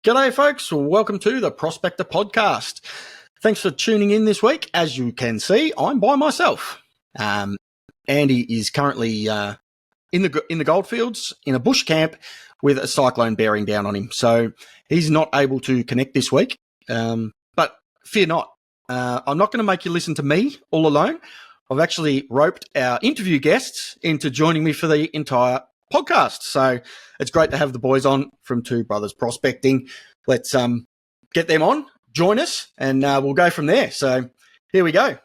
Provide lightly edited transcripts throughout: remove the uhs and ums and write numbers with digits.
G'day, folks. Welcome to the Prospector Podcast. Thanks for tuning in this week. As you can see, I'm by myself. Andy is currently in the goldfields in a bush camp with a cyclone bearing down on him, so he's not able to connect this week. But fear not, I'm not going to make you listen to me all alone. I've actually roped our interview guests into joining me for the entire podcast. So it's great to have the boys on from Two Brothers Prospecting. Let's get them on, join us, and we'll go from there. So here we go.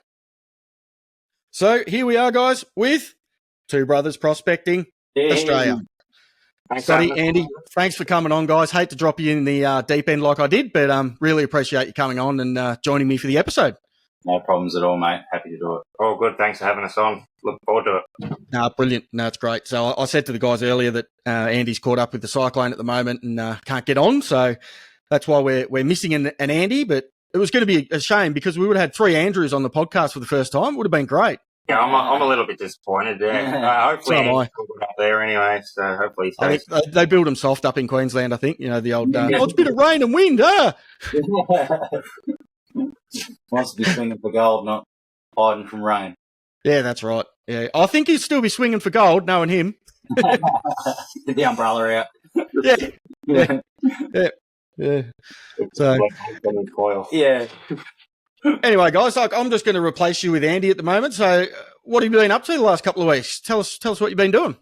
So here we are, guys, with Two Brothers Prospecting Australia. Thanks, Scotty, Andy, thanks for coming on, guys. Hate to drop you in the deep end like I did, but really appreciate you coming on and joining me for the episode. No problems at all, mate. Happy to do it. All good. Thanks for having us on. Look forward to it. No, brilliant. No, it's great. So I said to the guys earlier that Andy's caught up with the cyclone at the moment and can't get on. So that's why we're missing an Andy. But it was going to be a shame because we would have had three Andrews on the podcast for the first time. It would have been great. Yeah, I'm a little bit disappointed. Hopefully, So am I. he's good up there anyway. So hopefully, he I stays. think they build them soft up in Queensland, I think. You know, the old, it's a bit of rain and wind. Wants to be swinging for gold, not hiding from rain. Yeah, that's right. Yeah, I think he'd still be swinging for gold, knowing him. Get the umbrella out. Yeah. So Coil. Yeah. anyway, guys, I'm just going to replace you with Andy at the moment. So what have you been up to the last couple of weeks? Tell us what you've been doing.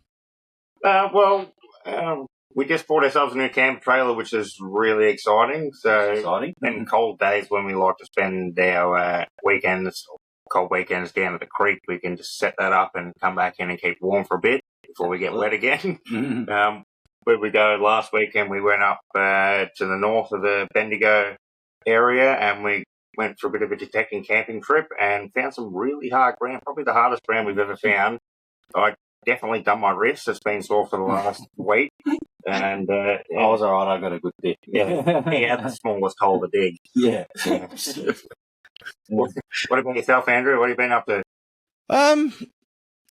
We just bought ourselves a new camper trailer, which is really exciting. So, Exciting. in cold days when we like to spend our cold weekends down at the creek, we can just set that up and come back in and keep warm for a bit before we get wet again. Mm-hmm. Where we go last weekend, we went up to the north of the Bendigo area and we went for a bit of a detecting camping trip and found some really hard ground, probably the hardest ground we've ever found. I definitely done my wrist. It's been sore for the last week. And I was all right. I got a good dip. yeah, he had the smallest hole to dig. Yeah. What about yourself, Andrew? What have you been up to?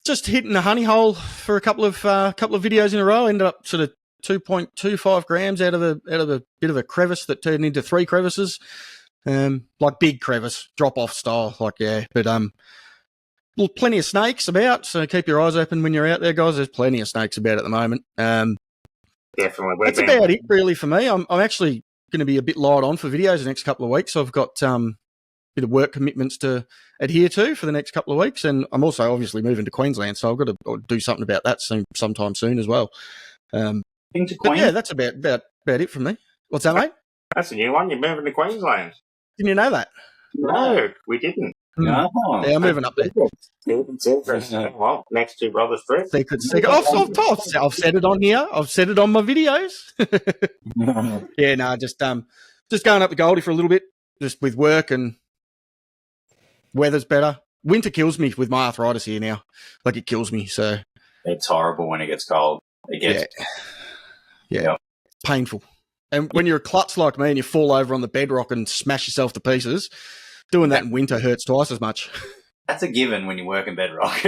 Just hitting the honey hole for a couple of videos in a row. Ended up sort of 2.25 grams out of a bit of a crevice that turned into three crevices. Like big crevice, drop off style, like but well, plenty of snakes about, so keep your eyes open when you're out there, guys. There's plenty of snakes about at the moment. Definitely. That's about it, really, for me. I'm actually going to be a bit light on for videos the next couple of weeks. I've got a bit of work commitments to adhere to for the next couple of weeks, and I'm also obviously moving to Queensland, so I've got to do something about that sometime soon as well. Into But Queensland? yeah, that's about it from me. What's that, mate? That's a new one. You're moving to Queensland. Didn't you know that? No, we didn't. No. Yeah, I'm moving up there. Well, next Two Brothers trip. Secret. I've said it on here. I've said it on my videos. Yeah, no, just going up to Goldie for a little bit, just with work and weather's better. Winter kills me with my arthritis here now. Like it kills me. So It's horrible when it gets cold. It gets yeah, painful. And when you're a klutz like me and you fall over on the bedrock and smash yourself to pieces, doing that in winter hurts twice as much. That's a given when you work in bedrock.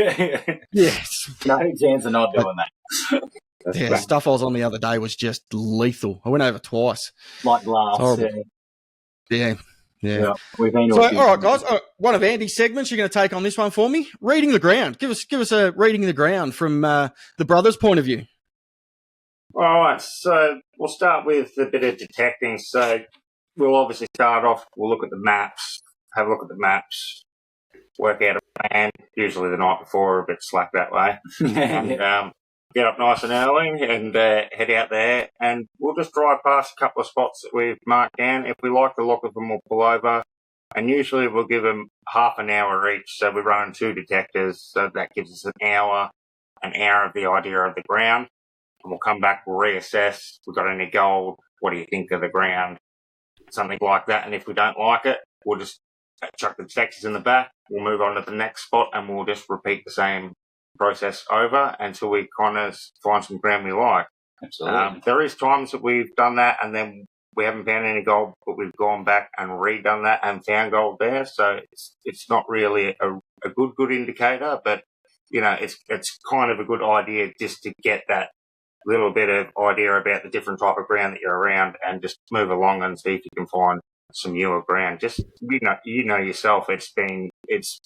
Yes. No chance of not doing that. Yeah, the stuff I was on the other day was just lethal. I went over twice. Like glass. Horrible. Yeah. We've been So, all right, guys. One of Andy's segments, you're going to take on this one for me. Reading the ground. Give us a reading the ground from the brothers' point of view. All right, so we'll start with a bit of detecting. So we'll obviously start off, we'll look at the maps, have a look at the maps, work out a plan, usually the night before, a bit slack that way, and get up nice and early and head out there, and we'll just drive past a couple of spots that we've marked down. If we like the look of them, we'll pull over, and usually we'll give them half an hour each, so we run 2 detectors, so that gives us an hour of the idea of the ground. And we'll come back, we'll reassess. We've got any gold. What do you think of the ground? Something like that. And if we don't like it, we'll just chuck the detectors in the back. We'll move on to the next spot and we'll just repeat the same process over until we kind of find some ground we like. Absolutely. There is times that we've done that and then we haven't found any gold, but we've gone back and redone that and found gold there. So it's not really a good indicator, but you know, it's kind of a good idea just to get that little bit of idea about the different type of ground that you're around, and just move along and see if you can find some newer ground. Just you know yourself, it's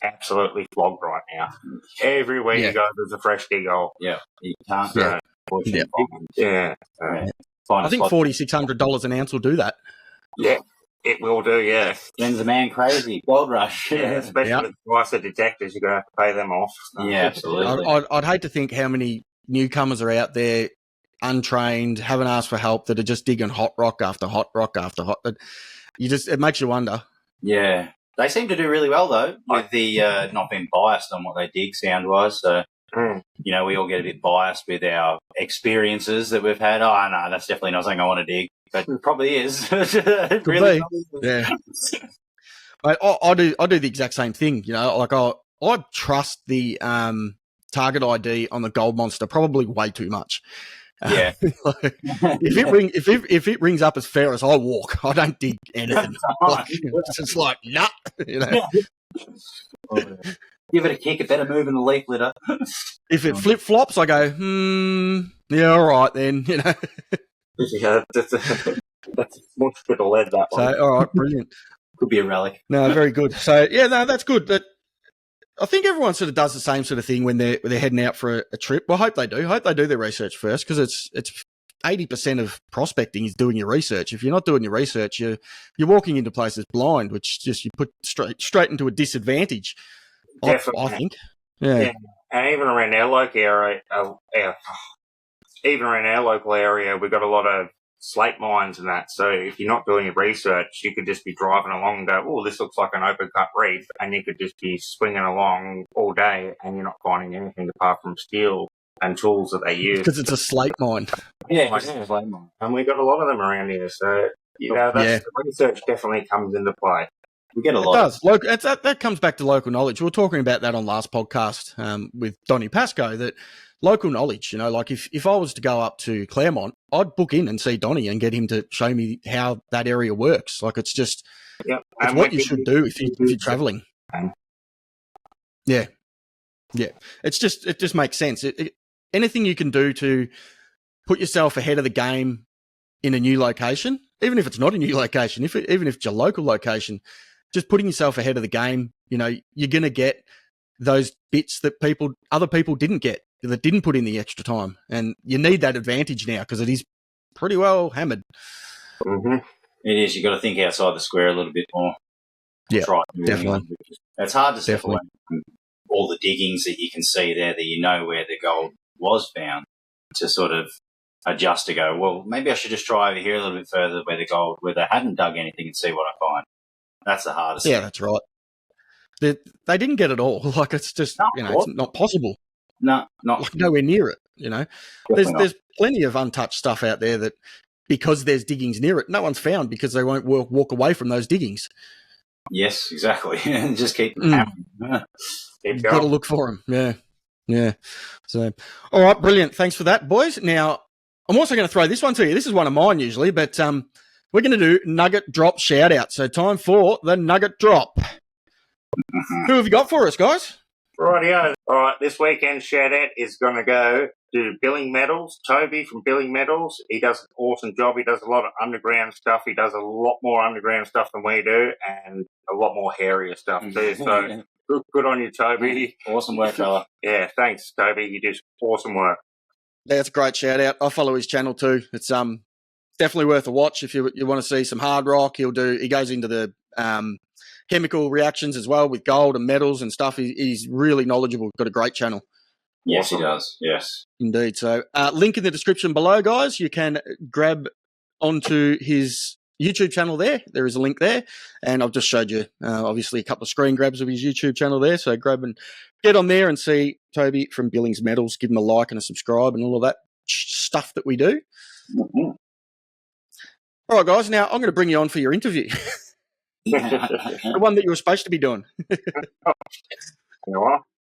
absolutely flogged right now. Everywhere you go, there's a fresh dig hole. Yeah, you can't. Yeah. I think $4,600 an ounce will do that. Yeah, it will do. Yeah, Sends a man crazy. Gold rush. Yeah, especially with the price of detectors, you're gonna have to pay them off. Yeah, absolutely. I'd hate to think how many newcomers are out there, untrained, haven't asked for help, that are just digging hot rock after hot rock after hot. It makes you wonder. Yeah, they seem to do really well though, with the not being biased on what they dig sound wise. So you know, we all get a bit biased with our experiences that we've had. Oh no, that's definitely not something I want to dig, but it probably is. It really is. Yeah. I do the exact same thing. You know, like I trust the target ID on the Gold Monster probably way too much. Yeah. Like, if it rings up as fair as I walk, I don't dig anything. Like, it's just like nah, you know. Give it a kick, it better move in the leaf litter. If it flip flops, I go, yeah, all right then, you know. Yeah, that's much bit of lead, that one. So, all right, brilliant. Could be a relic. No, very good. So, yeah, no, that's good. But I think everyone sort of does the same sort of thing when they're heading out for a trip. Well, I hope they do. I hope they do their research first, because it's 80% of prospecting is doing your research. If you're not doing your research, you're walking into places blind, which just you put straight into a disadvantage. I think. Yeah. And even around our local area, we've got a lot of slate mines and that. So if you're not doing your research, you could just be driving along and go, oh, this looks like an open cut reef, and you could just be swinging along all day and you're not finding anything apart from steel and tools that they use. Because it's a slate mine. Yeah, it's a slate mine. And we've got a lot of them around here. So, you know, the research definitely comes into play. We get a lot. It does. That comes back to local knowledge. We were talking about that on last podcast with Donnie Pascoe, that local knowledge, you know, like if I was to go up to Claremont, I'd book in and see Donnie and get him to show me how that area works. Like it's just it's what you should do if you're traveling. Yeah. It just makes sense. Anything you can do to put yourself ahead of the game in a new location, even if it's not a new location, even if it's your local location, just putting yourself ahead of the game, you know, you're going to get those bits that other people didn't get, that didn't put in the extra time. And you need that advantage now because it is pretty well hammered. Mm-hmm. It is. You've got to think outside the square a little bit more. Yeah, definitely. It's hard to step away from all the diggings that you can see there, that you know where the gold was found, to sort of adjust to go, well, maybe I should just try over here a little bit further where they hadn't dug anything, and see what I find. That's the hardest thing. That's right. They didn't get it all. Like it's just, it's not possible. No, not like nowhere near it. You know, there's plenty of untouched stuff out there that, because there's diggings near it, no one's found because they won't walk away from those diggings. Yes, exactly. Just keep You've got to look for them. Yeah. So, all right, brilliant. Thanks for that, boys. Now, I'm also going to throw this one to you. This is one of mine usually, but we're going to do Nugget Drop shout out. So time for the Nugget Drop. Who have you got for us, guys? Rightio. All right, this weekend shout out is going to go to Billing Metals. Toby from Billing Metals. He does an awesome job. He does a lot of underground stuff. He does a lot more underground stuff than we do, and a lot more hairier stuff too. So good on you, Toby. Awesome work, fella. Yeah, thanks, Toby. You do awesome work. That's a great shout out. I follow his channel too. It's definitely worth a watch if you want to see some hard rock. He goes into the chemical reactions as well with gold and metals and stuff. He's really knowledgeable. Got a great channel. Yes, he does. Yes, indeed. So link in the description below, guys. You can grab onto his YouTube channel there. There is a link there, and I've just showed you obviously a couple of screen grabs of his YouTube channel there. So grab and get on there and see Toby from Billings Metals. Give him a like and a subscribe and all of that stuff that we do. Mm-hmm. All right, guys. Now I'm going to bring you on for your interview. The one that you were supposed to be doing.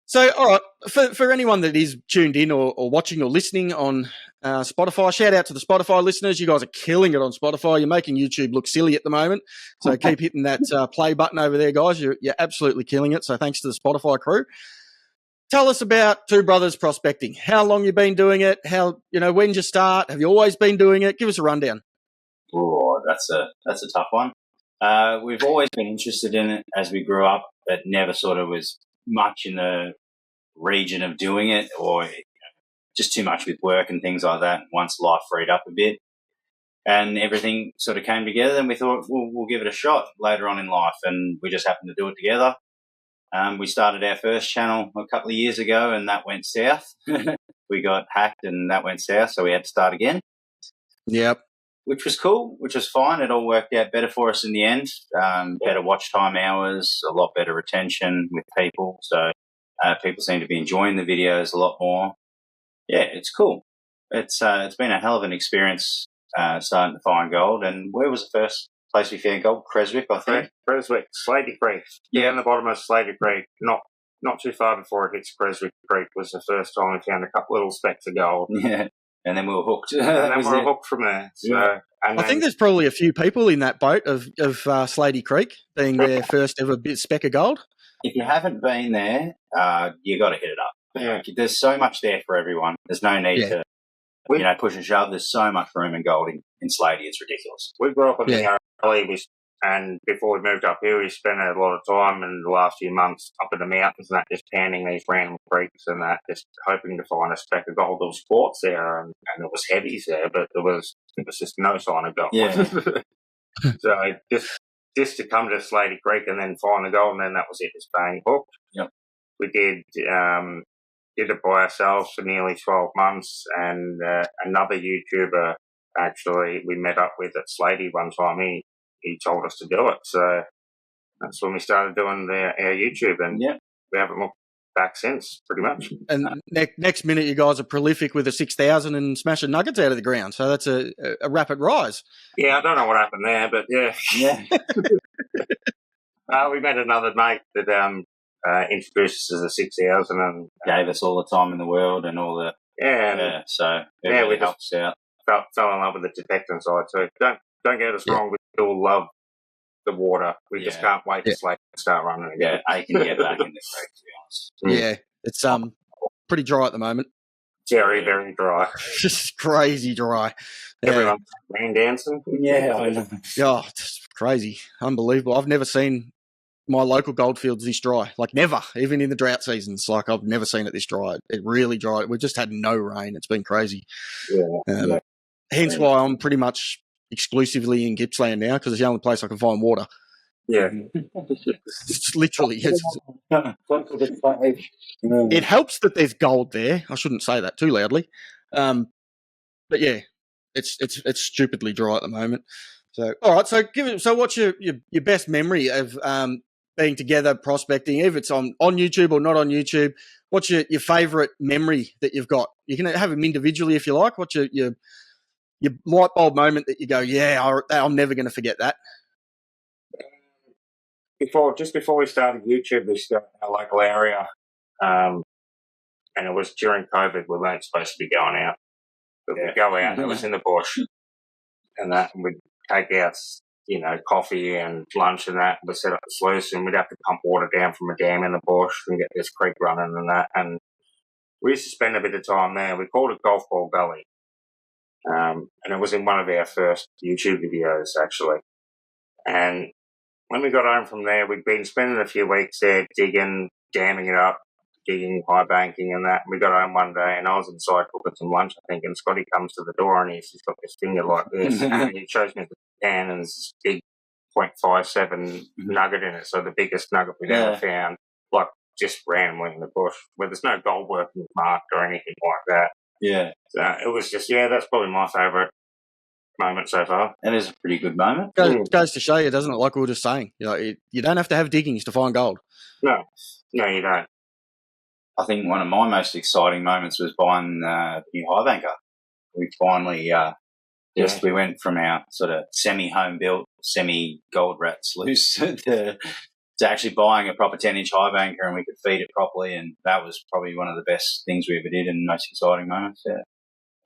So, all right, for anyone that is tuned in or watching or listening on Spotify, shout out to the Spotify listeners. You guys are killing it on Spotify. You're making YouTube look silly at the moment. So keep hitting that play button over there, guys. You're absolutely killing it. So thanks to the Spotify crew. tell us about Two Brothers Prospecting. How long you've been doing it? When did you start? Have you always been doing it? Give us a rundown. Oh, that's a tough one. We've always been interested in it as we grew up, but never sort of was much in the region of doing it, or just too much with work and things like that. Once life freed up a bit and everything sort of came together, and we thought we'll give it a shot later on in life, and we just happened to do it together. We started our first channel a couple of years ago, and that went south. We got hacked, and that went south, so we had to start again. Yep. Which was cool, which was fine. It all worked out better for us in the end. Better watch time hours, a lot better retention with people. So people seem to be enjoying the videos a lot more. Yeah, it's cool. It's been a hell of an experience starting to find gold. And where was the first place we found gold? Creswick, I think. Creswick, Slatey Creek. Yeah, Down the bottom of Slatey Creek, not too far before it hits Creswick Creek, was the first time we found a couple little specks of gold. Yeah, and then we were hooked. And then we were hooked from there. So, Yeah. and I think there's probably a few people in that boat of Slatey Creek being their first ever speck of gold. If you haven't been there, you got to hit it up. Yeah. There's so much there for everyone. There's no need to, push and shove. There's so much room in gold in Slatey. It's ridiculous. We grew up in the early, and before we moved up here, we spent a lot of time in the last few months up in the mountains and that, just panning these random creeks and that, just hoping to find a speck of gold. There was quartz there, and it was heavies there, but it was just no sign of gold. Yeah. So just to come to Slatey Creek and then find the gold, and then that was it, just bang, hooked. Yep. We did it by ourselves for nearly 12 months, and another YouTuber actually we met up with at Slatey one time. He told us to do it, so that's when we started doing our YouTube, and we haven't looked back since, pretty much. And next minute, you guys are prolific with a 6,000 and smashing nuggets out of the ground, so that's a rapid rise. Yeah, I don't know what happened there, but yeah. We met another mate that introduced us to the 6,000 and gave us all the time in the world and all the so it really helps out. Fell in love with the detecting side too. Don't get us wrong, we still love the water. We just can't wait to start running again. Yeah, I can get back in the creek, to be honest. Yeah, it's pretty dry at the moment. Very, very dry. Just crazy dry. Everyone's rain dancing. Yeah, I know. Oh, it's crazy. Unbelievable. I've never seen my local goldfields this dry. Like, never. Even in the drought seasons. Like, I've never seen it this dry. It really dry. We've just had no rain. It's been crazy. Hence why I'm pretty much exclusively in Gippsland now, because it's the only place I can find water. Yeah. It's literally. It helps that there's gold there. I shouldn't say that too loudly. But yeah, it's stupidly dry at the moment. So, all right. So what's your best memory of being together prospecting, if it's on YouTube or not on YouTube? What's your favourite memory that you've got? You can have them individually if you like. What's your light bulb moment that you go, I'm never going to forget that? Before we started YouTube, we started in our local area, and it was during COVID. We weren't supposed to be going out, but we'd go out. It was in the bush, and we'd take out, coffee and lunch and that. We'd set up the sluice, and we'd have to pump water down from a dam in the bush and get this creek running and that. And we used to spend a bit of time there. We called it Golf Ball Gully. And it was in one of our first YouTube videos, actually. And when we got home from there, we'd been spending a few weeks there digging, damming it up, digging, high banking and that. And we got home one day and I was inside cooking some lunch, I think, and Scotty comes to the door and he's got this finger like this. And he shows me the can and this big 0.57 nugget in it. So the biggest nugget we'd ever found, like just randomly in the bush, where there's no gold working marked or anything like that. Yeah. So it was just, that's probably my favourite moment so far. That is a pretty good moment. Goes to show you, doesn't it? Like we were just saying, you don't have to have diggings to find gold. No, you don't. I think one of my most exciting moments was buying the new high banker. We finally we went from our sort of semi-home built, semi-gold rat sluice to actually buying a proper 10-inch high banker, and we could feed it properly, and that was probably one of the best things we ever did and most exciting moments. Yeah.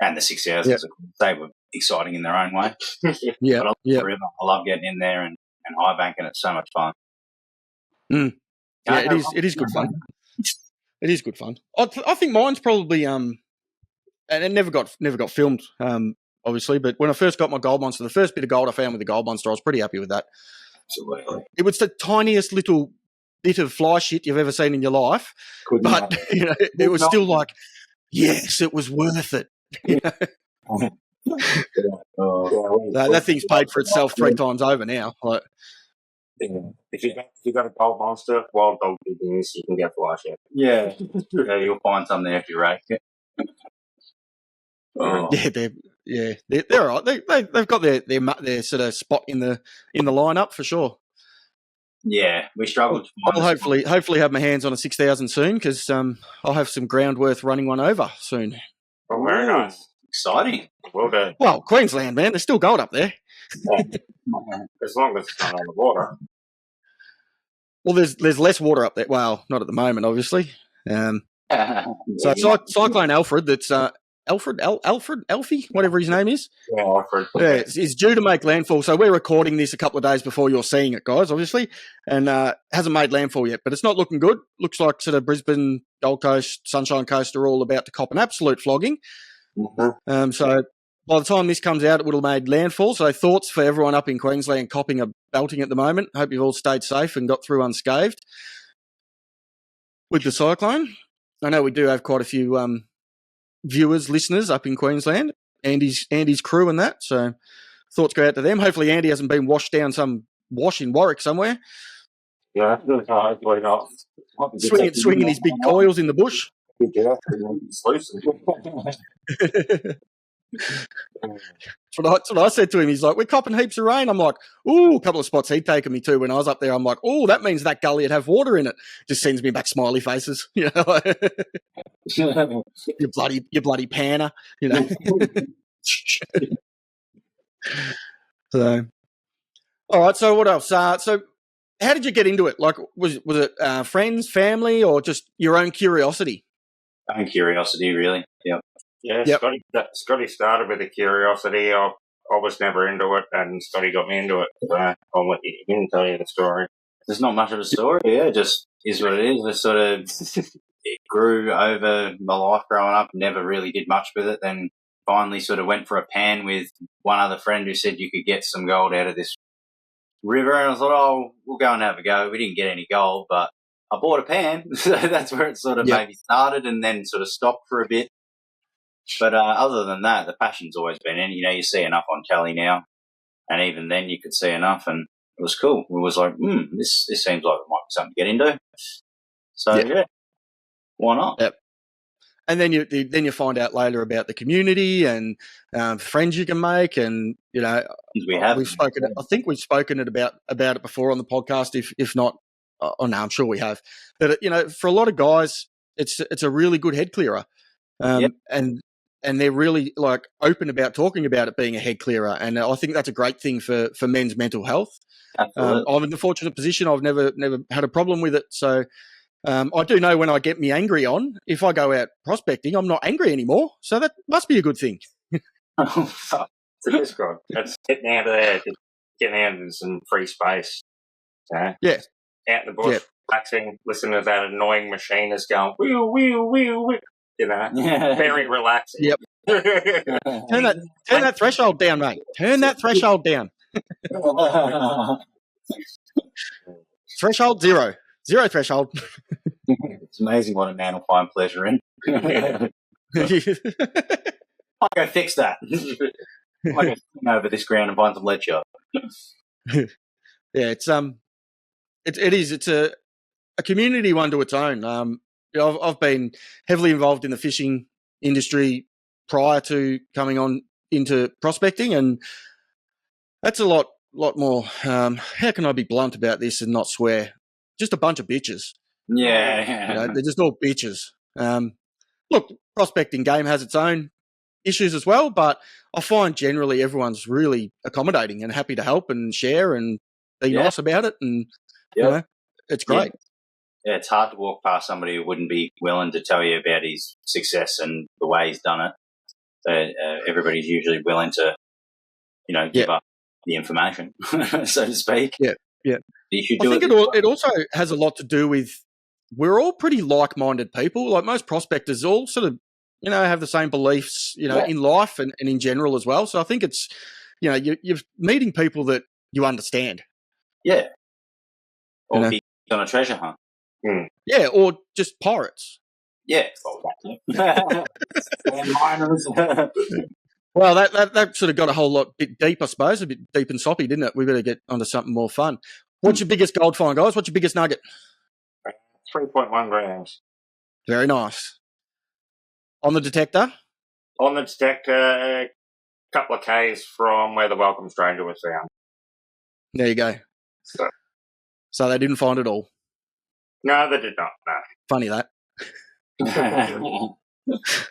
And the 6,000s, they were exciting in their own way. Forever. I love getting in there and high banking. It's so much fun. Yeah, it is good fun. It is good fun. I think mine's probably and it never got filmed, obviously. But when I first got my gold monster, the first bit of gold I found with the gold monster, I was pretty happy with that. Absolutely. It was the tiniest little bit of fly shit you've ever seen in your life, but it was still like, yes, it was worth it. That thing's paid for itself 3 times over now. Like, if you got a gold monster, wild dog diggings, you can get fly shit. Yeah, you'll find some there if you rake it. They're all right. They've got their sort of spot in the lineup for sure. Yeah, we struggled to find. I'll hopefully have my hands on a 6,000 soon, because I'll have some ground worth running one over soon. Oh, very nice, exciting. Well done. Well, Queensland, man, there's still gold up there. As long as it's not on the water. Well, there's less water up there. Well, not at the moment, obviously. So Cyclone Alfred, that's Alfie, whatever his name is. Yeah, Alfred. Yeah, is due to make landfall. So we're recording this a couple of days before you're seeing it, guys, obviously, and hasn't made landfall yet. But it's not looking good. Looks like sort of Brisbane, Gold Coast, Sunshine Coast are all about to cop an absolute flogging. Mm-hmm. So by the time this comes out, it would have made landfall. So thoughts for everyone up in Queensland copping a belting at the moment. Hope you've all stayed safe and got through unscathed with the cyclone. I know we do have quite a few viewers, listeners up in Queensland, Andy's crew and that. So thoughts go out to them. Hopefully Andy hasn't been washed down some wash in Warwick somewhere. Yeah, hopefully not. Swinging his big coils in the bush. That's what I said to him. He's like, we're copping heaps of rain. I'm like, ooh, a couple of spots he'd taken me to when I was up there. I'm like, oh, that means that gully would have water in it. Just sends me back smiley faces. You know, you bloody panner. You know. So, all right. So what else? So how did you get into it? Like, was it friends, family, or just your own curiosity? Own curiosity, really. Yep. Yeah, Yep. Scotty started with a curiosity. I was never into it, and Scotty got me into it. I'll let him tell you the story. There's not much of a story. Yeah, it just is what it is. It sort of it grew over my life growing up. Never really did much with it. Then finally sort of went for a pan with one other friend who said you could get some gold out of this river. And I thought, oh, we'll go and have a go. We didn't get any gold, but I bought a pan. So that's where it sort of maybe started and then sort of stopped for a bit. But other than that, the passion's always been in. You know, you see enough on telly now, and even then you could see enough, and it was cool. It was like, this seems like it might be something to get into. So, yeah, why not? Yep. And then you find out later about the community and friends you can make, and you know, we've spoken. I think we've spoken about it before on the podcast. If not, no, I'm sure we have. But you know, for a lot of guys, it's a really good head clearer, and they're really like open about talking about it being a head clearer, and I think that's a great thing for men's mental health. I'm in the fortunate position I've never had a problem with it, so. I do know when I get me angry on, if I go out prospecting, I'm not angry anymore. So that must be a good thing. It's good. It's getting out of there, getting out into some free space. Yeah. Out in the bush, relaxing, listening to that annoying machinist going, wheel, wheel, wheel, wheel. You know, very relaxing. Yep. Turn that threshold down, mate. Turn that threshold down. Threshold 0. 0 threshold. It's amazing what a man will find pleasure in. I'll go fix that. I'll go swing over this ground and find some lead shot. Yeah, it's a community one to its own. I've been heavily involved in the fishing industry prior to coming on into prospecting, and that's a lot more. How can I be blunt about this and not swear? Just a bunch of bitches. Yeah. You know, they're just all bitches. Look, prospecting game has its own issues as well, but I find generally everyone's really accommodating and happy to help and share and be nice about it, and you know, it's great. Yeah, it's hard to walk past somebody who wouldn't be willing to tell you about his success and the way he's done it. So everybody's usually willing to, you know, give up the information, so to speak. Yeah. You should I think it also has a lot to do with we're all pretty like-minded people. Like most prospectors all sort of, have the same beliefs, in life and in general as well. So I think it's, you're meeting people that you understand. Yeah. Or be on a treasure hunt. Mm. Yeah, or just pirates. Yeah. And miners. Well, that sort of got a whole lot bit deep, I suppose, a bit deep and soppy, didn't it? We better get onto something more fun. What's your biggest gold find, guys? What's your biggest nugget? 3.1 grams. Very nice. On the detector? On the detector, a couple of Ks from where the welcome stranger was found. There you go. So they didn't find it all. No, they did not. No. Funny that.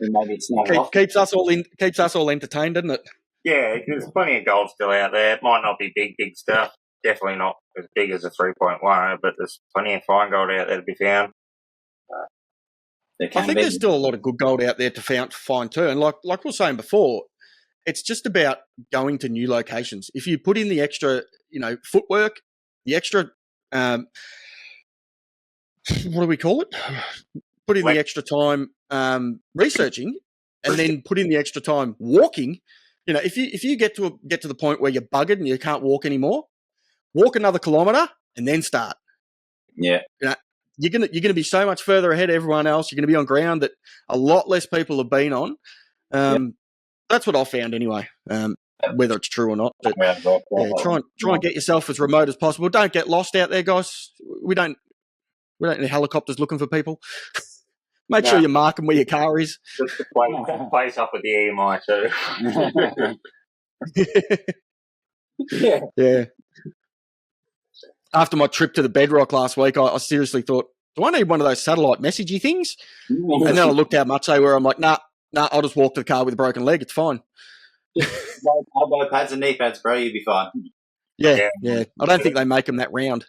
Maybe it's not keeps us all entertained, doesn't it? Yeah, there's plenty of gold still out there. It might not be big stuff. Definitely not as big as a 3.1, but there's plenty of fine gold out there to be found. I think there's still a lot of good gold out there to find too. And like we were saying before, it's just about going to new locations. If you put in the extra, footwork, the extra, what do we call it? Put in the extra time researching, and then put in the extra time walking. If you get to the point where you're buggered and you can't walk anymore, walk another kilometre and then start. Yeah. You're gonna be so much further ahead of everyone else. You're gonna be on ground that a lot less people have been on. That's what I found anyway. Whether it's true or not, but try and get yourself as remote as possible. Don't get lost out there, guys. We don't need helicopters looking for people. Make sure you mark them where your car is. Just the place up with the EMI too. Yeah. After my trip to the Bedrock last week, I seriously thought, do I need one of those satellite messagey things? And then I looked how much they were. I'm like, nah, I'll just walk to the car with a broken leg. It's fine. Elbow pads and knee pads, bro. You'll be fine. Yeah. I don't think they make them that round.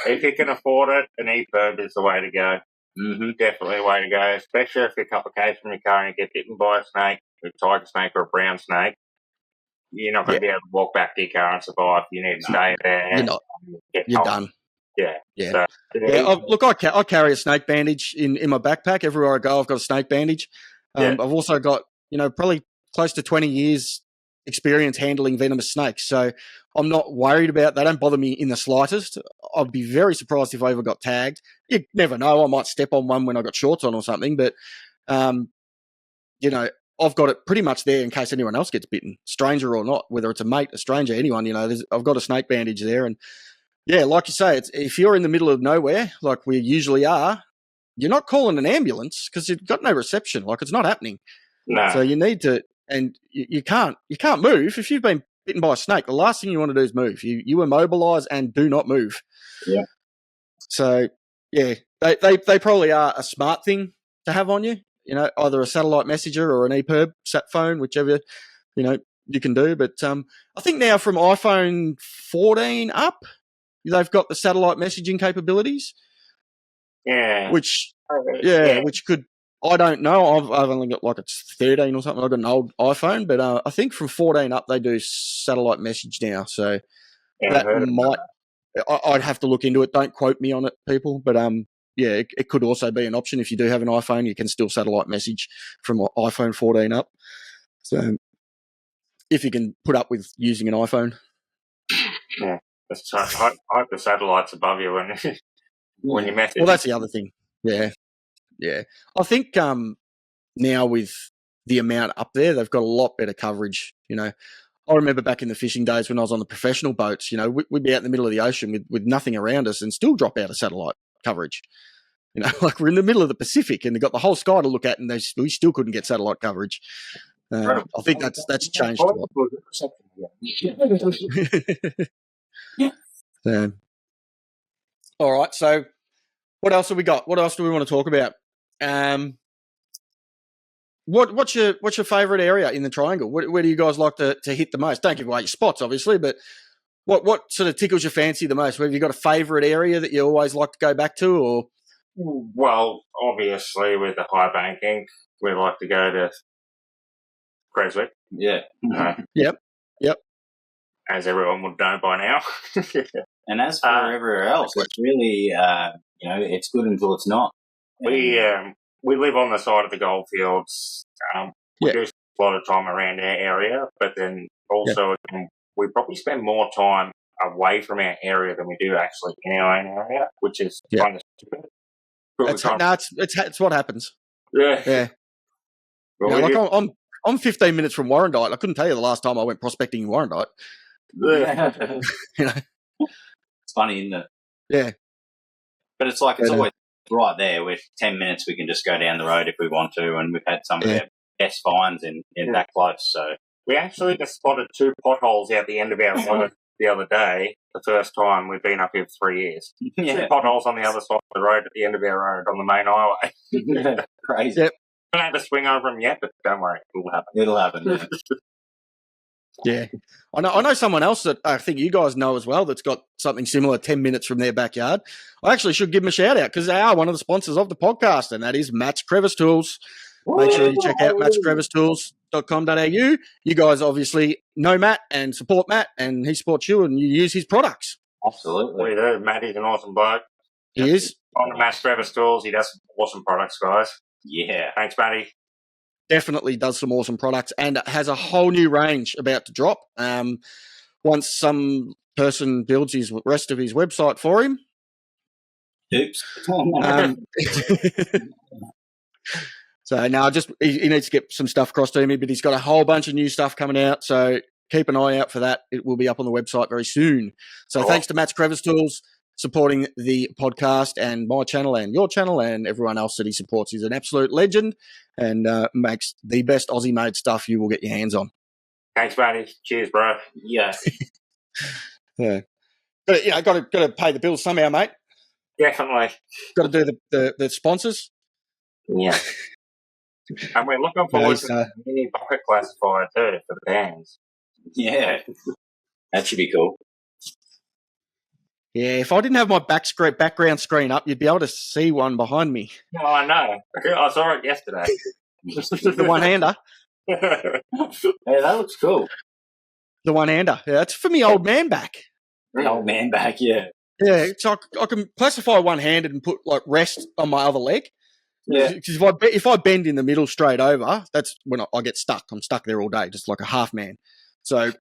If you can afford it, an EPIRB is the way to go. Mm-hmm. Definitely a way to go, especially if you're a couple of k's from your car and you get bitten by a snake, a tiger snake or a brown snake. You're not going to be able to walk back to your car and survive. You need to stay there. You're not. You're done. Yeah. So, look, I carry a snake bandage in my backpack. Everywhere I go, I've got a snake bandage. I've also got, probably close to 20 years experience handling venomous snakes. So I'm not worried about, they don't bother me in the slightest. I'd be very surprised if I ever got tagged. You never know. I might step on one when I got shorts on or something, but, I've got it pretty much there in case anyone else gets bitten, stranger or not, whether it's a mate, a stranger, anyone, I've got a snake bandage there. And yeah, like you say, if you're in the middle of nowhere, like we usually are, you're not calling an ambulance because you've got no reception. Like it's not happening. No. So you need to, and you can't move. If you've been bitten by a snake, the last thing you want to do is move. You immobilize and do not move. Yeah. So yeah, they probably are a smart thing to have on you. Either a satellite messenger or an EPIRB sat phone, whichever you can do. But I think now from iPhone 14 up, they've got the satellite messaging capabilities. Yeah. Which could, I don't know. I've only got like it's 13 or something. I've got an old iPhone, but I think from 14 up they do satellite message now. So that might, I'd have to look into it. Don't quote me on it, people. But it could also be an option if you do have an iPhone. You can still satellite message from iPhone 14 up. So if you can put up with using an iPhone. Yeah. I hope the satellite's above you when you message. Well, that's the other thing. Yeah. I think now with the amount up there, they've got a lot better coverage. I remember back in the fishing days when I was on the professional boats, we'd be out in the middle of the ocean with nothing around us and still drop out of satellite coverage. Like we're in the middle of the Pacific and they've got the whole sky to look at and we still couldn't get satellite coverage. I think that's changed a lot. All right, so what else have we got? What else do we want to talk about? What's your favourite area in the triangle? Where do you guys like to hit the most? Don't give away your spots, obviously, but what sort of tickles your fancy the most? Have you got a favourite area that you always like to go back to, or? Well, obviously with the high banking, we like to go to Creswick. Yeah. Yep. As everyone would know by now. And as for everywhere else, it's really, it's good until it's not. We live on the side of the goldfields. We do spend a lot of time around our area, but then also we probably spend more time away from our area than we do actually in our own area, which is kind of stupid. It's what happens. Yeah. Well, I'm 15 minutes from Warrandyte. I couldn't tell you the last time I went prospecting in Warrandyte. Yeah. It's funny, isn't it? Yeah. But it's like it's always right there. With 10 minutes, we can just go down the road if we want to, and we've had some of our best finds in that close. So we actually just spotted 2 potholes out the end of our road the other day. The first time we've been up here for 3 years. 2 potholes on the other side of the road at the end of our road on the main highway. Crazy. Yep. I haven't had to swing over them yet, but don't worry, It'll happen. Yeah. I know someone else that I think you guys know as well that's got something similar 10 minutes from their backyard. I actually should give them a shout out because they are one of the sponsors of the podcast, and that is Matt's Crevice Tools. Make sure you check out mattscrevicetools.com.au. You guys obviously know Matt and support Matt, and he supports you, and you use his products. Absolutely. We do. Matt is an awesome bloke. He is. On the Matt's Crevice Tools, he does some awesome products, guys. Yeah. Thanks, Matty. Definitely does some awesome products and has a whole new range about to drop. Once some person builds his rest of his website for him. Oops. So now he needs to get some stuff across to me, but he's got a whole bunch of new stuff coming out. So keep an eye out for that. It will be up on the website very soon. So thanks to Matt's Crevice Tools supporting the podcast and my channel and your channel and everyone else that he supports. He's an absolute legend and makes the best Aussie-made stuff you will get your hands on. Thanks, Matty. Cheers, bro. Yeah. Yeah. But, got to pay the bills somehow, mate. Definitely. Got to do the sponsors. Yeah. And we're looking forward to the mini bucket classifier too for the bands. Yeah. That should be cool. Yeah, if I didn't have my background screen up, you'd be able to see one behind me. Oh, I know. I saw it yesterday. The one-hander. Hey, that looks cool. The one-hander. Yeah, that's for me old man back. The old man back, yeah. Yeah, so I can classify one-handed and put like rest on my other leg. Yeah. Because if I bend in the middle straight over, that's when I get stuck. I'm stuck there all day, just like a half man. So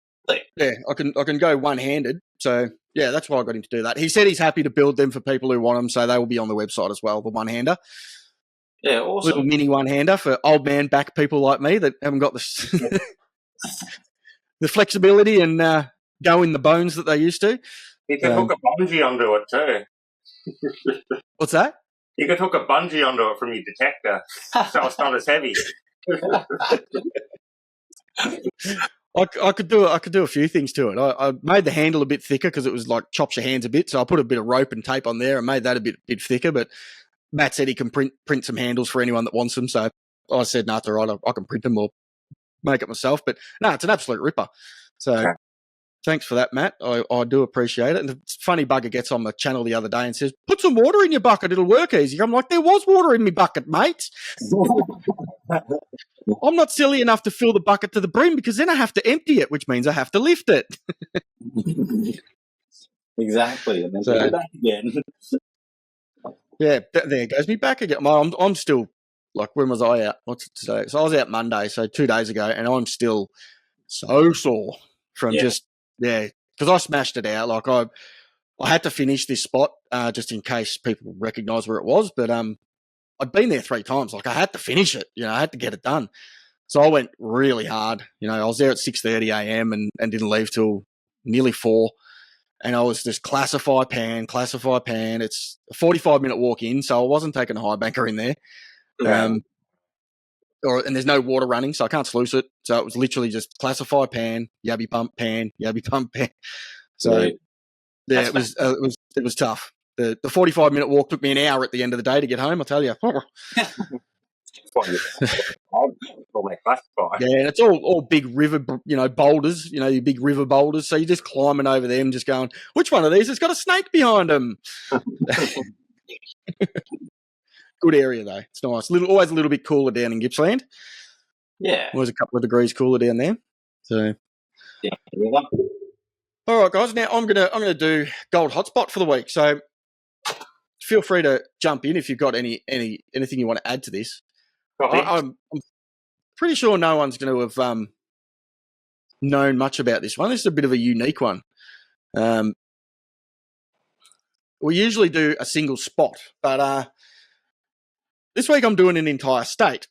yeah, I can go one-handed. So yeah, that's why I got him to do that. He said he's happy to build them for people who want them, so they will be on the website as well. The one-hander. Yeah, awesome. Little mini one-hander for old man back people like me that haven't got the the flexibility and go in the bones that they used to. You can hook a bungee onto it too. What's that? You could hook a bungee onto it from your detector, so it's not as heavy. I could do a few things to it. I made the handle a bit thicker because it was like chops your hands a bit. So I put a bit of rope and tape on there and made that a bit thicker. But Matt said he can print some handles for anyone that wants them. So I said, no, it's all right. I can print them or make it myself. But no, it's an absolute ripper. So thanks for that, Matt. I do appreciate it. And the funny bugger gets on my channel the other day and says, put some water in your bucket. It'll work easy. I'm like, there was water in my bucket, mate. I'm not silly enough to fill the bucket to the brim because then I have to empty it, which means I have to lift it. Exactly. And then go back again. Yeah, there goes me back again. I'm still, like, when was I out? What's it today? So I was out Monday, so 2 days ago, and I'm still so sore from because I smashed it out. Like, I had to finish this spot just in case people recognise where it was, but I'd been there 3 times. Like, I had to finish it. I had to get it done. So I went really hard. I was there at 6:30 a.m. and didn't leave till nearly 4. And I was just classify pan. It's a 45-minute walk in, so I wasn't taking a high banker in there. And there's no water running, so I can't sluice it. So it was literally just classify pan, yabby pump pan. So yeah, it was tough. The 45-minute walk took me an hour at the end of the day to get home, I tell you. Yeah, and it's all big river, boulders, your big river boulders. So you're just climbing over them, just going, which one of these has got a snake behind them? Good area, though. It's nice. Always a little bit cooler down in Gippsland. Yeah. Always a couple of degrees cooler down there. So, yeah. All right, guys. Now I'm gonna do gold hotspot for the week. So feel free to jump in if you've got anything you want to add to this. I'm pretty sure no one's going to have known much about this one. This is a bit of a unique one. We usually do a single spot, but this week I'm doing an entire state.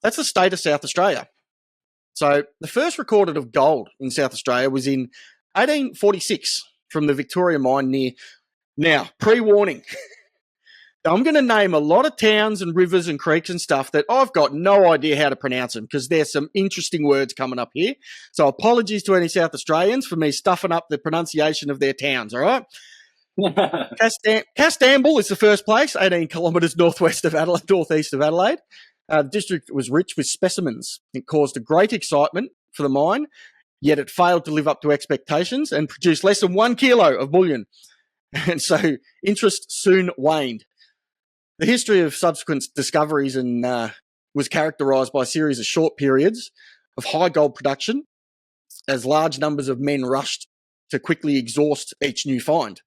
That's the state of South Australia. So the first recorded of gold in South Australia was in 1846 from the Victoria mine near. Now, pre-warning. I'm going to name a lot of towns and rivers and creeks and stuff that I've got no idea how to pronounce them because there's some interesting words coming up here. So apologies to any South Australians for me stuffing up the pronunciation of their towns, all right? Castamble is the first place, 18 kilometres northeast of Adelaide. The district was rich with specimens. It caused a great excitement for the mine, yet it failed to live up to expectations and produced less than 1 kilo of bullion. And so interest soon waned. The history of subsequent discoveries was characterised by a series of short periods of high gold production as large numbers of men rushed to quickly exhaust each new find.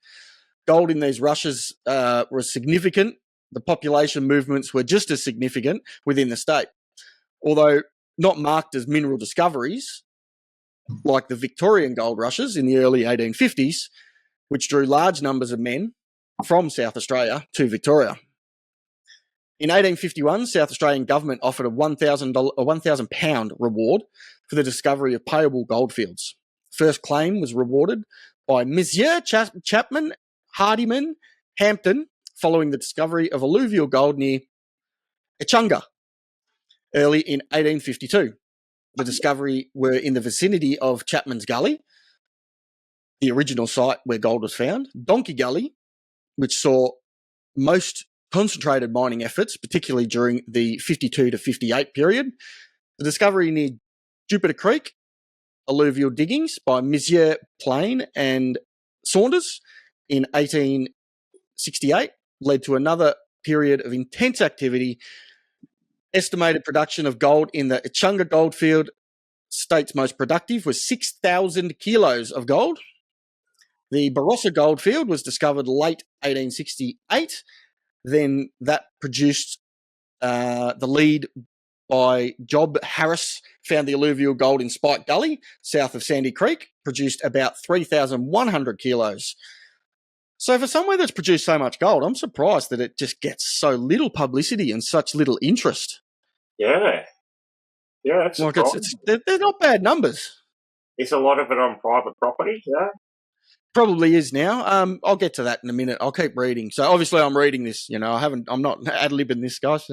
Gold in these rushes was significant. The population movements were just as significant within the state. Although not marked as mineral discoveries, like the Victorian gold rushes in the early 1850s, which drew large numbers of men from South Australia to Victoria. In 1851, South Australian government offered a £1,000 reward for the discovery of payable goldfields. First claim was rewarded by Monsieur Chapman Hardyman Hampton following the discovery of alluvial gold near Echunga early in 1852. The discovery were in the vicinity of Chapman's Gully, the original site where gold was found, Donkey Gully, which saw most concentrated mining efforts, particularly during the 52 to 58 period. The discovery near Jupiter Creek, alluvial diggings by Monsieur Plain and Saunders in 1868 led to another period of intense activity. Estimated production of gold in the Echunga goldfield, state's most productive, was 6,000 kilos of gold. The Barossa goldfield was discovered late 1868. Then that produced the lead by Job Harris, found the alluvial gold in Spike Gully, south of Sandy Creek, produced about 3,100 kilos. So for somewhere that's produced so much gold, I'm surprised that it just gets so little publicity and such little interest. Yeah, that's like they're not bad numbers. Is a lot of it on private property? Yeah. Probably is now. I'll get to that in a minute. I'll keep reading. So obviously I'm reading this, I'm not ad-libbing this, guys.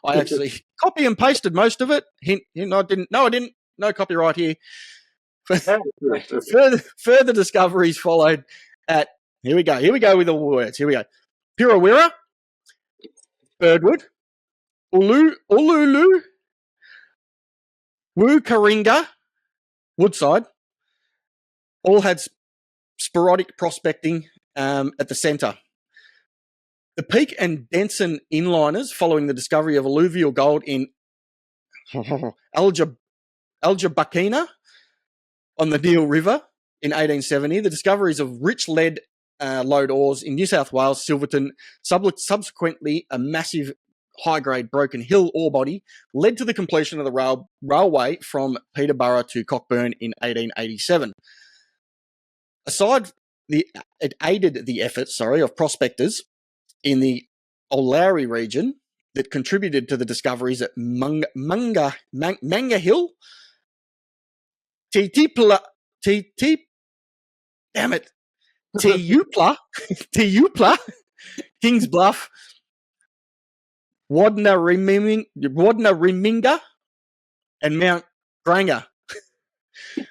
I actually copy and pasted most of it. Hint, I didn't. No copyright here. Further discoveries followed at, here we go with all the words. Here we go. Pirawira, Birdwood, Ululu, Wukaringa, Woodside, all had sporadic prospecting at the centre. The Peak and Denson inliners, following the discovery of alluvial gold in Aljabakina on the Neil River in 1870, the discoveries of rich lead lode ores in New South Wales, Silverton, subsequently a massive high-grade Broken Hill ore body, led to the completion of the railway from Peterborough to Cockburn in 1887. It aided the efforts, of prospectors in the O'Lowry region that contributed to the discoveries at Manga Hill, Teupla, Kings Bluff, Wadna-Riminga, and Mount Granger.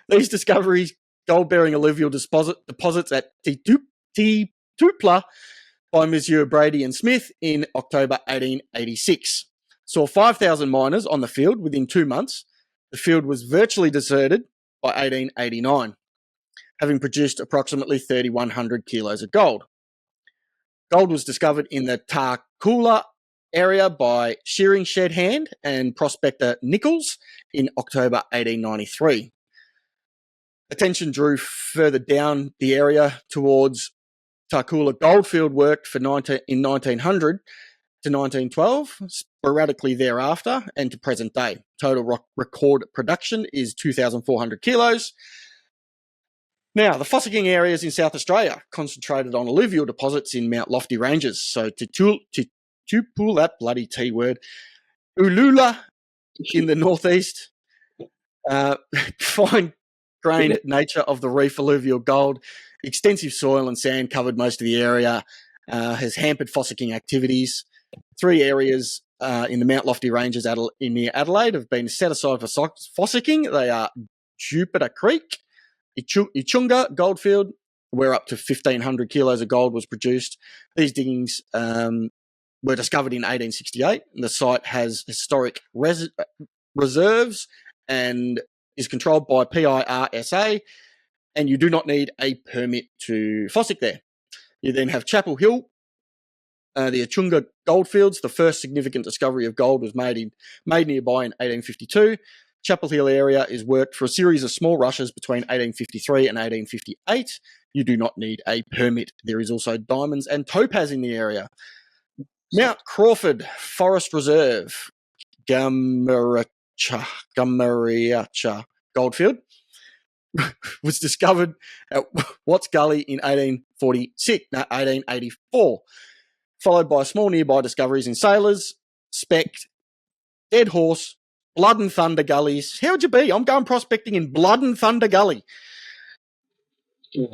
These discoveries, gold-bearing alluvial deposits at Teupla by Monsieur Brady and Smith in October 1886. Saw 5,000 miners on the field within 2 months. The field was virtually deserted by 1889, having produced approximately 3,100 kilos of gold. Gold was discovered in the Tarcoola area by Shearing Shed Hand and Prospector Nichols in October 1893. attention drew further down the area towards Tarcoola Goldfield worked in 1900 to 1912, sporadically thereafter, and to present day. Total record production is 2,400 kilos. Now, the fossicking areas in South Australia concentrated on alluvial deposits in Mount Lofty Ranges. So to pull that bloody T word, Ulula in the northeast, fine-grained nature of the reef alluvial gold, extensive soil and sand covered most of the area, has hampered fossicking activities. 3 areas in the Mount Lofty Ranges in near Adelaide have been set aside for fossicking. They are Jupiter Creek, Ichunga Goldfield, where up to 1,500 kilos of gold was produced. These diggings were discovered in 1868. The site has historic reserves and is controlled by PIRSA, and you do not need a permit to fossick there. You then have Chapel Hill, the Ichunga Goldfields. The first significant discovery of gold was made nearby in 1852. Chapel Hill area is worked for a series of small rushes between 1853 and 1858. You do not need a permit. There is also diamonds and topaz in the area. Mount Crawford Forest Reserve, Gamariacha Goldfield, was discovered at Watts Gully in 1884, followed by small nearby discoveries in Sailors, Speck, Dead Horse, Blood and Thunder Gullies. How would you be? I'm going prospecting in Blood and Thunder Gully.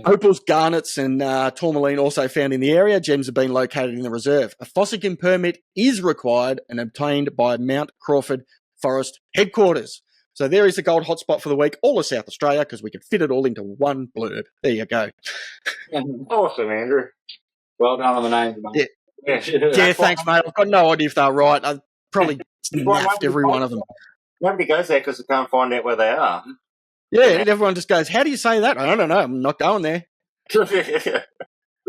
Opals, garnets, and tourmaline also found in the area. Gems have been located in the reserve. A fossicking permit is required and obtained by Mount Crawford Forest Headquarters. So there is the gold hotspot for the week, all of South Australia, because we could fit it all into one blurb. There you go. Awesome, Andrew. Well done on the name, mate. Yeah, thanks, mate. I've got no idea if they're right. I probably naffed every one of them. Nobody goes there because they can't find out where they are. Yeah, and everyone just goes, how do you say that? I don't know. I'm not going there.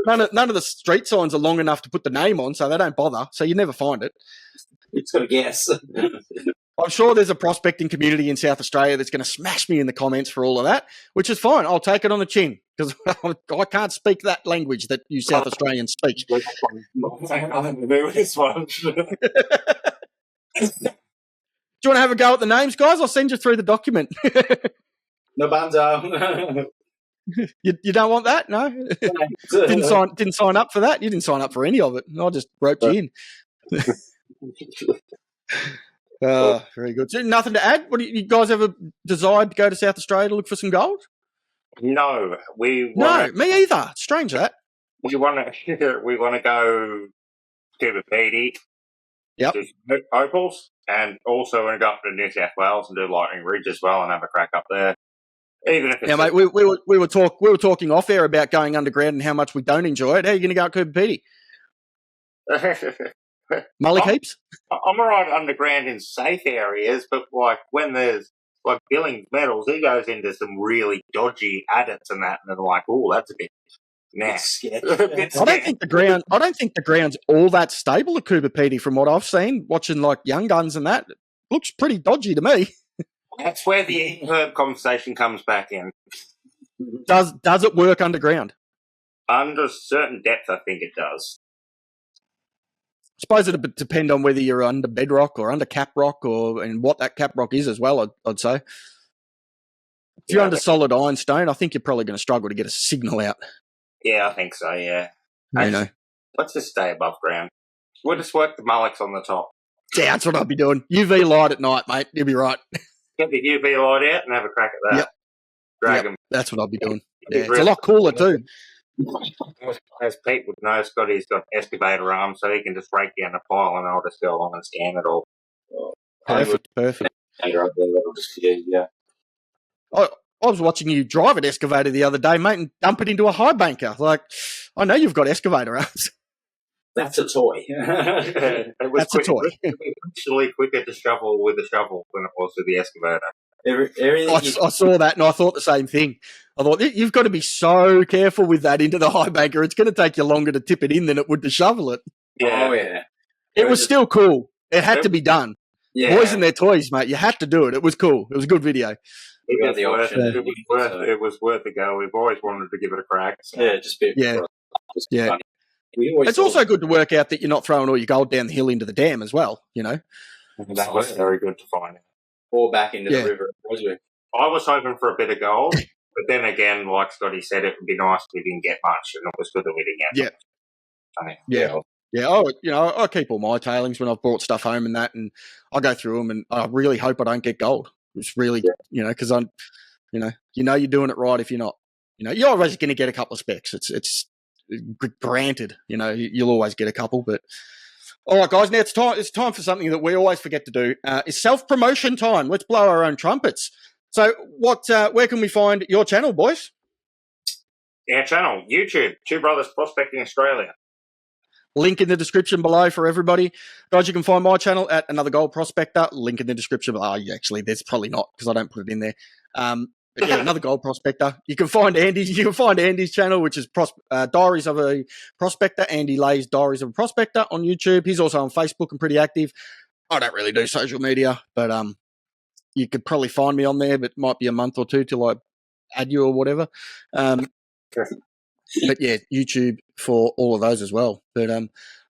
None of the street signs are long enough to put the name on, so they don't bother. So you never find it. It's got to guess. I'm sure there's a prospecting community in South Australia that's going to smash me in the comments for all of that, which is fine. I'll take it on the chin because I can't speak that language that you South Australians speak. Nothing to do with this one. Do you want to have a go at the names, guys? I'll send you through the document. No banzo. You don't want that? No? Didn't sign up for that? You didn't sign up for any of it. I just roped you in. Very good. So nothing to add? What do you guys ever desired to go to South Australia to look for some gold? No, me either. Strange that. We want to go to the PD. Yep. Do opals, and also want to go up to New South Wales and do Lightning Ridge as well, and have a crack up there. Even if it's mate, we were talking off air about going underground and how much we don't enjoy it. How are you going to go at Cooper Pedy? Mully heaps? I'm alright underground in safe areas, but like when there's like Billings Metals, he goes into some really dodgy adits and that, and they're like, "Oh, that's a bit nasty." I don't think the ground's all that stable at Cooper Pedy from what I've seen. Watching like Young Guns and that, it looks pretty dodgy to me. That's where the herb conversation comes back in. Does it work underground? Under a certain depth, I think it does. I suppose it would depend on whether you're under bedrock or under cap rock and what that cap rock is as well, I'd say. If you're under solid ironstone, I think you're probably going to struggle to get a signal out. Yeah, I think so, yeah. Let's just stay above ground. We'll just work the mullocks on the top. Yeah, that's what I'll be doing. UV light at night, mate. You'll be right. Get the UV light out and have a crack at that. Yep. Drag them. That's what I'll be doing. Yeah, it's a lot cooler too. As Pete would know, Scotty's got excavator arms, so he can just rake down the pile and I'll just go along and scan it all. Perfect. Yeah. I was watching you drive an excavator the other day, mate, and dump it into a high banker. Like, I know you've got excavator arms. That's a toy. That's a toy. It was actually quicker to shovel with a shovel than it was with the excavator. I saw that and I thought the same thing. I thought, you've got to be so careful with that into the high banker. It's going to take you longer to tip it in than it would to shovel it. Yeah. Oh, yeah. It was still cool. It had to be done. Yeah. Boys and their toys, mate. You had to do it. It was cool. It was a good video. We got the option. It was worth a go. We've always wanted to give it a crack. So. Yeah, just a bit. Yeah. Funny. It's also good to work out that you're not throwing all your gold down the hill into the dam as well, you know. That was very good to find out. Or back into the river. I was hoping for a bit of gold, but then again, like Scotty said, it would be nice if we didn't get much, and it was good that we didn't get much. Yeah. Oh, you know, I keep all my tailings when I've brought stuff home and that, and I go through them, and I really hope I don't get gold. It's really, you know, because I'm, you know, you're doing it right if you're not. You know, you're always going to get a couple of specks. It's granted, you know, you'll always get a couple, but. All right, guys, now it's time for something that we always forget to do. It's self-promotion time. Let's blow our own trumpets. So where can we find your channel, boys? Our channel, YouTube, Two Brothers Prospecting Australia. Link in the description below for everybody. Guys, you can find my channel at Another Gold Prospector. Link in the description below. Actually, there's probably not because I don't put it in there. But yeah, Another Gold Prospector. You can find Andy's channel, which is Diaries of a Prospector. Andy Lay's Diaries of a Prospector on YouTube. He's also on Facebook and pretty active. I don't really do social media, but you could probably find me on there, but it might be a month or two till I add you or whatever. But yeah, YouTube for all of those as well. But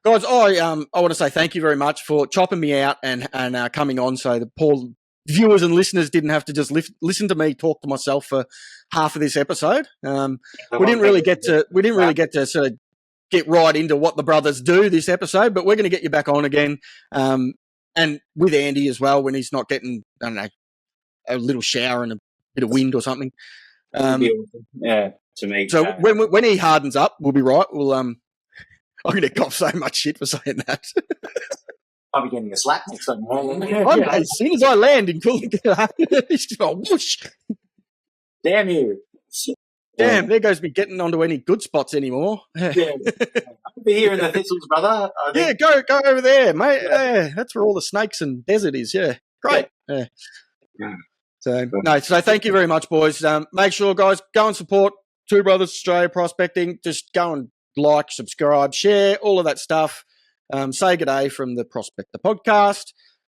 guys, I want to say thank you very much for chopping me out and coming on, so the poor viewers and listeners didn't have to just listen to me talk to myself for half of this episode. We didn't really get to sort of get right into what the brothers do this episode, but we're going to get you back on again, and with Andy as well when he's not getting, I don't know, a little shower and a bit of wind or something. Yeah, to me. So when he hardens up, we'll be right. We'll I'm going to cop so much shit for saying that. I'll be getting a slap next time. As soon as I land in Coolington, it's just a whoosh. Damn you. Damn, there goes me getting onto any good spots anymore. Yeah. I'll be here in the thistles, brother. Yeah, go over there, mate. Yeah, that's where all the snakes and desert is. Yeah, great. Yeah. So thank you very much, boys. Make sure, guys, go and support Two Brothers Australia Prospecting. Just go and like, subscribe, share, all of that stuff. Say good day from the Prospector Podcast.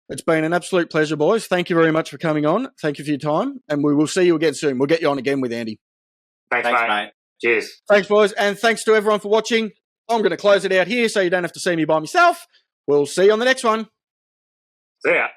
It's been an absolute pleasure, boys. Thank you very much for coming on. Thank you for your time, and we will see you again soon. We'll get you on again with Andy. Thanks mate. Cheers. Thanks, boys, and thanks to everyone for watching. I'm going to close it out here so you don't have to see me by myself. We'll see you on the next one. See ya.